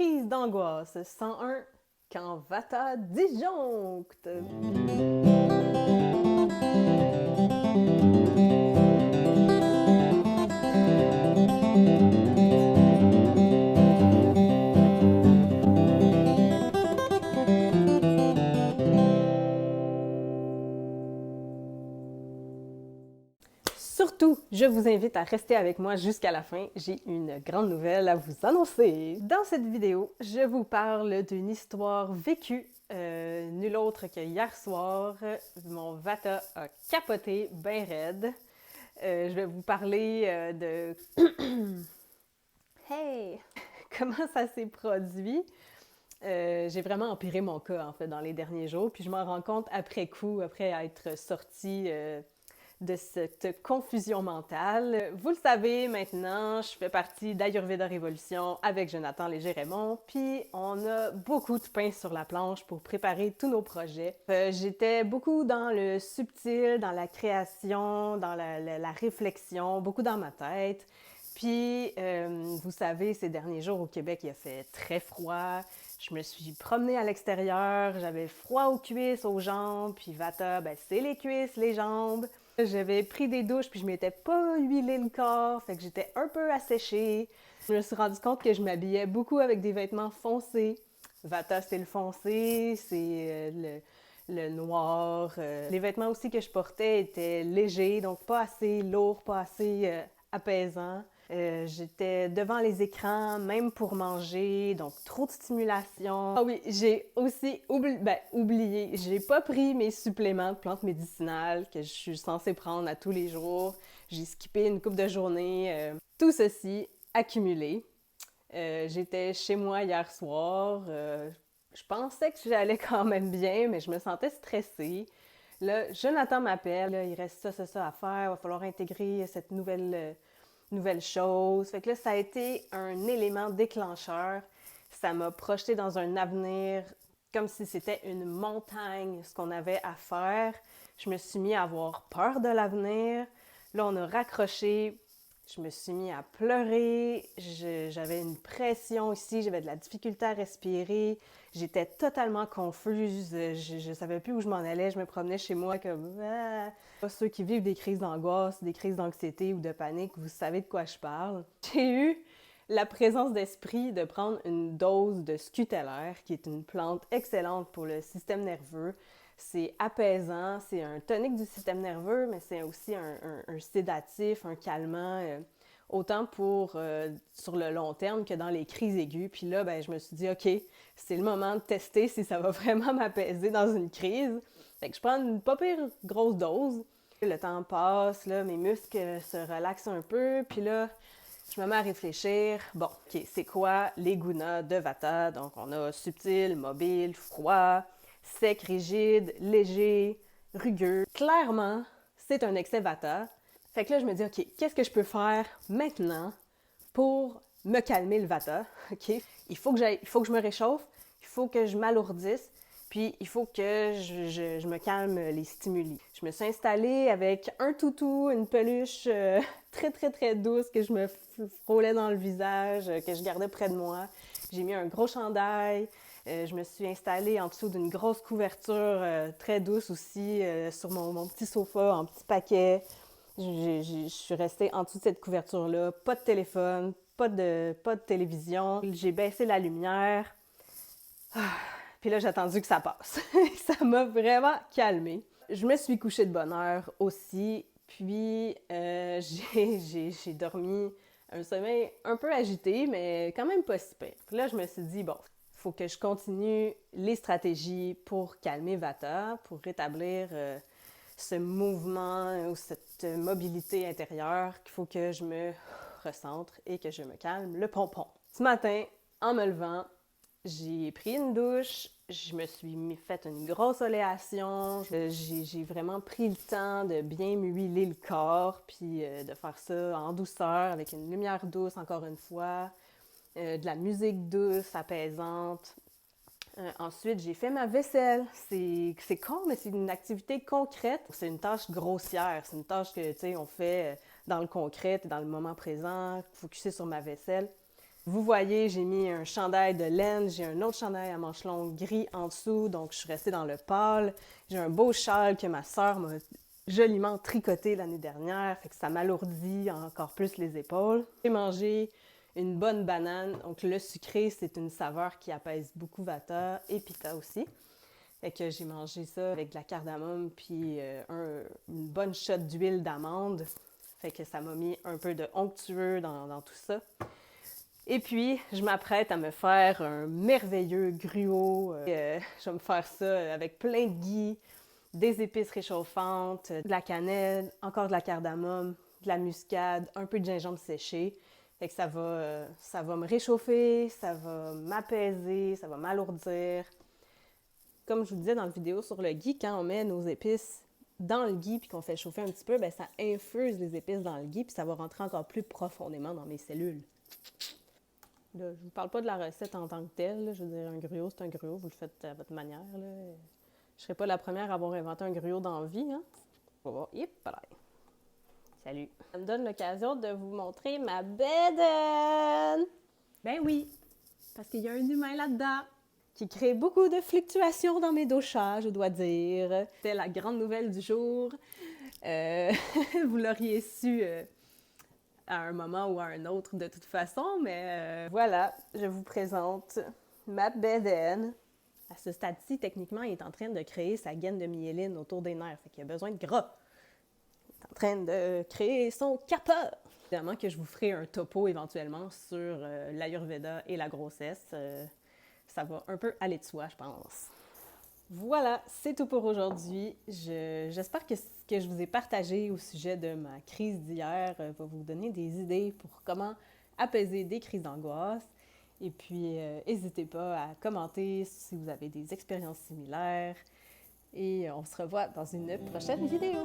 crise d'angoisse 101 quand Vata disjoncte. Surtout, je vous invite à rester avec moi jusqu'à la fin. J'ai une grande nouvelle à vous annoncer. Dans cette vidéo, je vous parle d'une histoire vécue, nul autre que hier soir. Mon Vata a capoté bien raide. Je vais vous parler de... Hey! Comment ça s'est produit? J'ai vraiment empiré mon cas, en fait, dans les derniers jours. Puis je m'en rends compte après coup, après être sortie de cette confusion mentale. Vous le savez maintenant, je fais partie d'Ayurveda Révolution avec Jonathan Léger-Raymond, puis on a beaucoup de pain sur la planche pour préparer tous nos projets. J'étais beaucoup dans le subtil, dans la création, dans la réflexion, beaucoup dans ma tête. Puis, vous savez, ces derniers jours au Québec, il a fait très froid. Je me suis promenée à l'extérieur, j'avais froid aux cuisses, aux jambes, puis Vata, ben c'est les cuisses, les jambes. J'avais pris des douches, puis je m'étais pas huilé le corps, fait que j'étais un peu asséchée. Je me suis rendu compte que je m'habillais beaucoup avec des vêtements foncés. Vata, c'est le foncé, c'est le noir. Les vêtements aussi que je portais étaient légers, donc pas assez lourds, pas assez apaisants. J'étais devant les écrans, même pour manger, donc trop de stimulation. Ah oui, j'ai aussi oublié, j'ai pas pris mes suppléments de plantes médicinales que je suis censée prendre à tous les jours. J'ai skippé une couple de journées. Tout ceci accumulé. J'étais chez moi hier soir. Je pensais que j'allais quand même bien, mais je me sentais stressée. Là, Jonathan m'appelle. Là, il reste ça à faire. Il va falloir intégrer cette nouvelle chose. Fait que là, ça a été un élément déclencheur. Ça m'a projeté dans un avenir comme si c'était une montagne, ce qu'on avait à faire. Je me suis mis à avoir peur de l'avenir. Là, on a raccroché. Je me suis mis à pleurer. J'avais une pression ici. J'avais de la difficulté à respirer. J'étais totalement confuse. Je ne savais plus où je m'en allais. Je me promenais chez moi comme... Ah. Ceux qui vivent des crises d'angoisse, des crises d'anxiété ou de panique, vous savez de quoi je parle. J'ai eu la présence d'esprit de prendre une dose de scutellaire, qui est une plante excellente pour le système nerveux. C'est apaisant, c'est un tonique du système nerveux, mais c'est aussi un sédatif, un calmant, autant pour sur le long terme que dans les crises aiguës. Puis là, ben, je me suis dit, OK, c'est le moment de tester si ça va vraiment m'apaiser dans une crise. Fait que je prends une pas pire grosse dose. Le temps passe, là, mes muscles se relaxent un peu, puis là, je me mets à réfléchir. Bon, OK, c'est quoi les gunas de Vata? Donc, on a subtil, mobile, froid, sec, rigide, léger, rugueux. Clairement, c'est un excès Vata. Fait que là, je me dis, OK, qu'est-ce que je peux faire maintenant pour me calmer le Vata? OK, il faut que je me réchauffe, il faut que je m'alourdisse, puis il faut que je me calme les stimuli. Je me suis installée avec un toutou, une peluche très, très, très douce que je me frôlais dans le visage, que je gardais près de moi. J'ai mis un gros chandail. Je me suis installée en dessous d'une grosse couverture très douce aussi sur mon petit sofa en petit paquet. Je suis restée en dessous de cette couverture-là. Pas de téléphone, pas de télévision. J'ai baissé la lumière. Puis là, j'ai attendu que ça passe. Ça m'a vraiment calmée. Je me suis couchée de bonne heure aussi. Puis j'ai dormi un sommeil un peu agité, mais quand même pas si pire. Puis là, je me suis dit, bon, il faut que je continue les stratégies pour calmer Vata, pour rétablir ce mouvement ou cette mobilité intérieure qu'il faut que je me recentre et que je me calme le pompon. Ce matin, en me levant, j'ai pris une douche, je me suis fait une grosse oléation, j'ai vraiment pris le temps de bien m'huiler le corps, puis de faire ça en douceur, avec une lumière douce encore une fois, de la musique douce, apaisante. Ensuite, j'ai fait ma vaisselle. C'est con, mais c'est une activité concrète. C'est une tâche grossière. C'est une tâche que, tu sais, on fait dans le concret, dans le moment présent, focusé sur ma vaisselle. Vous voyez, j'ai mis un chandail de laine, j'ai un autre chandail à manches longues gris en dessous, donc je suis restée dans le pâle. J'ai un beau châle que ma sœur m'a joliment tricoté l'année dernière, fait que ça m'alourdit encore plus les épaules. J'ai mangé une bonne banane, donc le sucré, c'est une saveur qui apaise beaucoup Vata et Pitta aussi. Fait que j'ai mangé ça avec de la cardamome puis une bonne shot d'huile d'amande. Fait que ça m'a mis un peu de onctueux dans tout ça. Et puis, je m'apprête à me faire un merveilleux gruau. Je vais me faire ça avec plein de ghee, des épices réchauffantes, de la cannelle, encore de la cardamome, de la muscade, un peu de gingembre séché. Fait que ça va me réchauffer, ça va m'apaiser, ça va m'alourdir. Comme je vous disais dans la vidéo sur le ghee, quand on met nos épices dans le ghee puis qu'on fait chauffer un petit peu, ben ça infuse les épices dans le ghee puis ça va rentrer encore plus profondément dans mes cellules. Là, je vous parle pas de la recette en tant que telle. Là. Je veux dire, un gruau, c'est un gruau. Vous le faites à votre manière. Là. Je serais pas la première à avoir inventé un gruau dans la vie. Hein? On va voir. Yep, pareil. Salut. Ça me donne l'occasion de vous montrer ma bedaine. Ben oui, parce qu'il y a un humain là-dedans qui crée beaucoup de fluctuations dans mes doshas, je dois dire. C'était la grande nouvelle du jour. Vous l'auriez su à un moment ou à un autre de toute façon, mais voilà, je vous présente ma bedaine. À ce stade-ci, techniquement, il est en train de créer sa gaine de myéline autour des nerfs, fait qu'il a besoin de gras. Il est en train de créer son kappa. Évidemment que je vous ferai un topo éventuellement sur l'Ayurveda et la grossesse. Ça va un peu aller de soi, je pense. Voilà, c'est tout pour aujourd'hui. J'espère que ce que je vous ai partagé au sujet de ma crise d'hier va vous donner des idées pour comment apaiser des crises d'angoisse. Et puis, n'hésitez pas à commenter si vous avez des expériences similaires. Et on se revoit dans une prochaine vidéo.